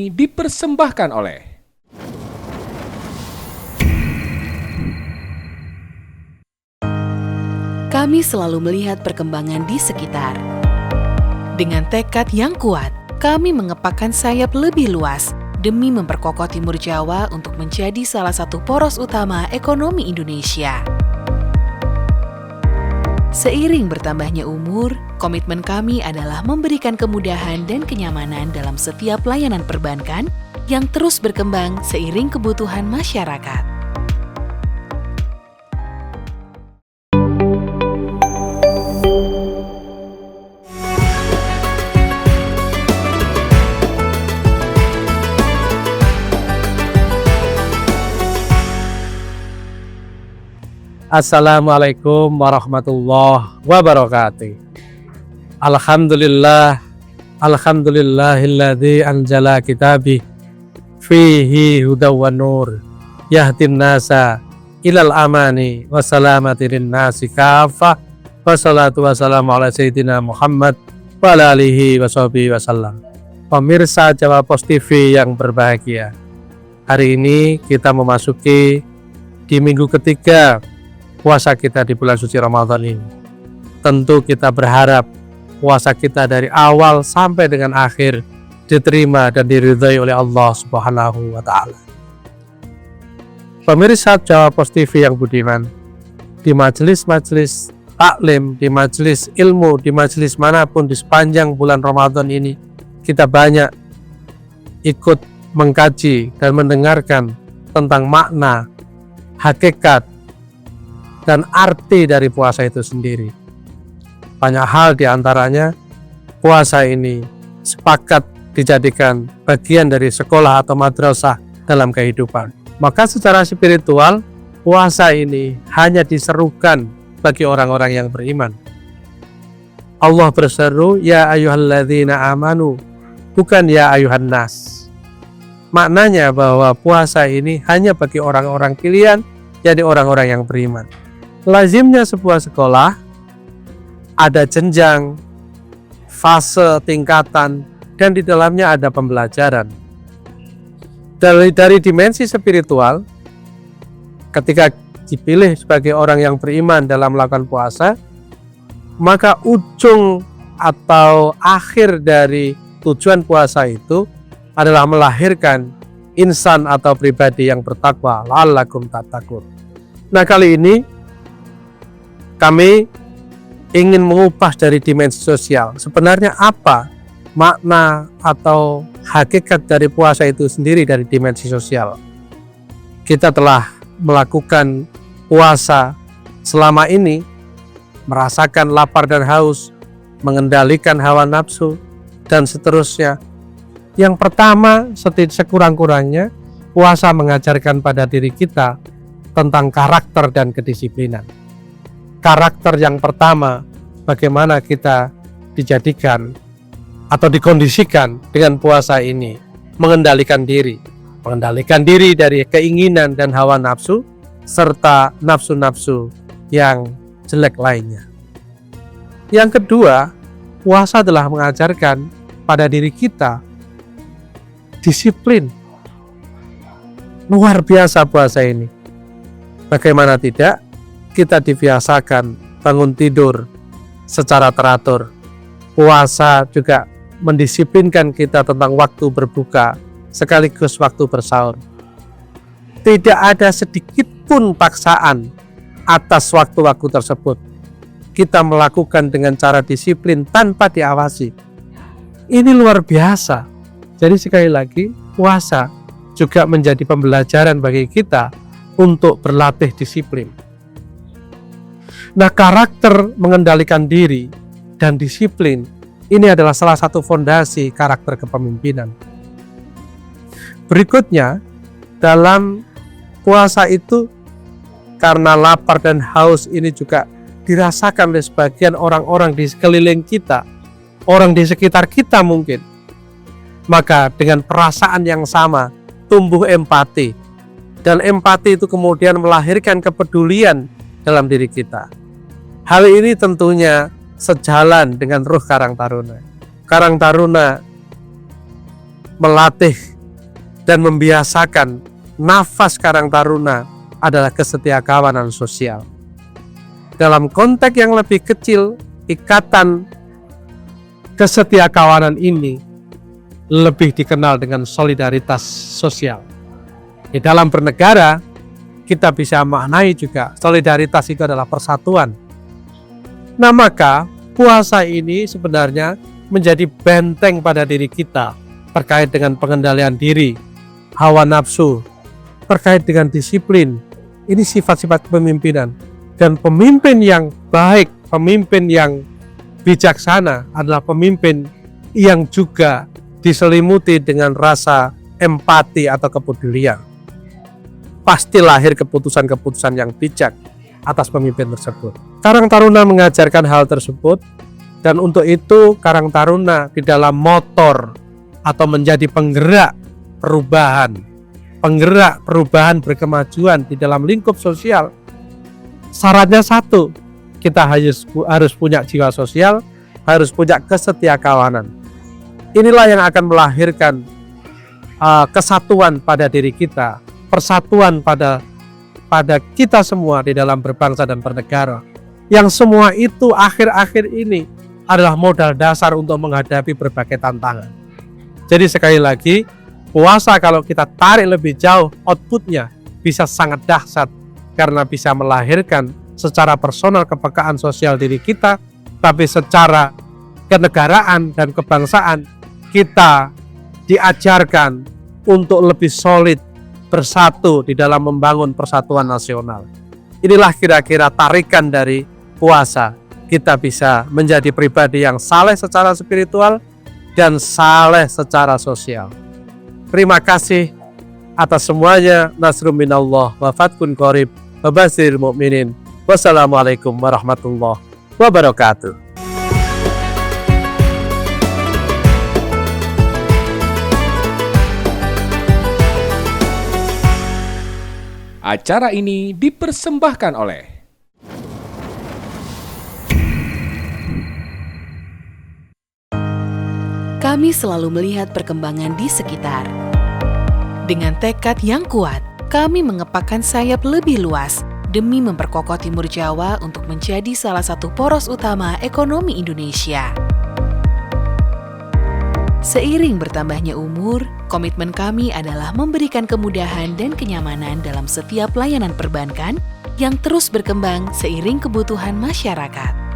ini dipersembahkan oleh Kami selalu melihat perkembangan di sekitar. Dengan tekad yang kuat, kami mengepakkan sayap lebih luas demi memperkokoh Timur Jawa untuk menjadi salah satu poros utama ekonomi Indonesia. Seiring bertambahnya umur, komitmen kami adalah memberikan kemudahan dan kenyamanan dalam setiap layanan perbankan yang terus berkembang seiring kebutuhan masyarakat. Assalamualaikum warahmatullahi wabarakatuh. Alhamdulillahilladzi anzala kitabi fihi hudaw wan nur yahdin nasa ilal amani wa salamati linnasi kafah wassalatu wassalamu ala sayyidina Muhammad wa ala alihi wa sahbihi wasallam. Pemirsa Jawa Pos TV yang berbahagia, hari ini kita memasuki di minggu ketiga puasa kita di bulan suci Ramadan ini. Tentu kita berharap puasa kita dari awal sampai dengan akhir diterima dan diridhai oleh Allah Subhanahu wa Ta'ala. Pemirsa Jawa Pos TV yang budiman, di majelis-majelis taklim, di majelis ilmu, di majelis manapun di sepanjang bulan Ramadan ini, kita banyak ikut mengkaji dan mendengarkan tentang makna, hakikat, dan arti dari puasa itu sendiri. Banyak hal diantaranya puasa ini sepakat dijadikan bagian dari sekolah atau madrasah dalam kehidupan. Maka secara spiritual, puasa ini hanya diserukan bagi orang-orang yang beriman. Allah berseru, ya ayyuhalladzina amanu, bukan ya ayyuhan nas. Maknanya bahwa puasa ini hanya bagi orang-orang pilihan, jadi orang-orang yang beriman. Lazimnya sebuah sekolah ada jenjang, fase, tingkatan, dan di dalamnya ada pembelajaran. Dari dimensi spiritual, ketika dipilih sebagai orang yang beriman dalam melakukan puasa, maka ujung atau akhir dari tujuan puasa itu adalah melahirkan insan atau pribadi yang bertakwa, la'allakum tattaqun. Nah, kali ini kami ingin mengupas dari dimensi sosial. Sebenarnya apa makna atau hakikat dari puasa itu sendiri dari dimensi sosial? Kita telah melakukan puasa selama ini, merasakan lapar dan haus, mengendalikan hawa nafsu, dan seterusnya. Yang pertama, sekurang-kurangnya, puasa mengajarkan pada diri kita tentang karakter dan kedisiplinan. Karakter yang pertama, bagaimana kita dijadikan atau dikondisikan dengan puasa ini, mengendalikan diri dari keinginan dan hawa nafsu serta nafsu-nafsu yang jelek lainnya. Yang kedua, puasa telah mengajarkan pada diri kita disiplin. Luar biasa puasa ini. Bagaimana tidak? Kita dibiasakan bangun tidur secara teratur. Puasa juga mendisiplinkan kita tentang waktu berbuka sekaligus waktu bersahur. Tidak ada sedikit pun paksaan atas waktu-waktu tersebut. Kita melakukan dengan cara disiplin tanpa diawasi. Ini luar biasa. Jadi sekali lagi, puasa juga menjadi pembelajaran bagi kita untuk berlatih disiplin. Nah, karakter mengendalikan diri dan disiplin ini adalah salah satu fondasi karakter kepemimpinan. Berikutnya, dalam puasa itu karena lapar dan haus ini juga dirasakan oleh sebagian orang-orang di sekeliling kita, orang di sekitar kita mungkin. Maka dengan perasaan yang sama tumbuh empati, dan empati itu kemudian melahirkan kepedulian dalam diri kita. Hal ini tentunya sejalan dengan ruh Karang Taruna. Karang Taruna melatih dan membiasakan nafas Karang Taruna adalah kesetiakawanan sosial. Dalam konteks yang lebih kecil, ikatan kesetiakawanan ini lebih dikenal dengan solidaritas sosial. Di dalam bernegara, kita bisa maknai juga solidaritas itu adalah persatuan. Nah, maka puasa ini sebenarnya menjadi benteng pada diri kita terkait dengan pengendalian diri, hawa nafsu, terkait dengan disiplin. Ini sifat-sifat kepemimpinan. Dan pemimpin yang baik, pemimpin yang bijaksana adalah pemimpin yang juga diselimuti dengan rasa empati atau kepedulian. Pasti lahir keputusan-keputusan yang bijak atas pemimpin tersebut. Karang Taruna mengajarkan hal tersebut, dan untuk itu Karang Taruna di dalam motor atau menjadi penggerak perubahan berkemajuan di dalam lingkup sosial. Syaratnya satu, kita harus punya jiwa sosial, harus punya kesetiakawanan. Inilah yang akan melahirkan kesatuan pada diri kita, persatuan pada kita semua di dalam berbangsa dan bernegara. Yang semua itu akhir-akhir ini adalah modal dasar untuk menghadapi berbagai tantangan. Jadi sekali lagi, puasa kalau kita tarik lebih jauh, outputnya bisa sangat dahsyat karena bisa melahirkan secara personal kepekaan sosial diri kita, tapi secara kenegaraan dan kebangsaan kita diajarkan untuk lebih solid bersatu di dalam membangun persatuan nasional. Inilah kira-kira tarikan dari puasa. Kita bisa menjadi pribadi yang saleh secara spiritual dan saleh secara sosial. Terima kasih atas semuanya. Nasrun minallah wa fathun qarib wa basyiril mu'minin. Wassalamualaikum warahmatullahi wabarakatuh. Acara ini dipersembahkan oleh Kami selalu melihat perkembangan di sekitar. Dengan tekad yang kuat, kami mengepakkan sayap lebih luas demi memperkokoh Timur Jawa untuk menjadi salah satu poros utama ekonomi Indonesia. Seiring bertambahnya umur, komitmen kami adalah memberikan kemudahan dan kenyamanan dalam setiap layanan perbankan yang terus berkembang seiring kebutuhan masyarakat.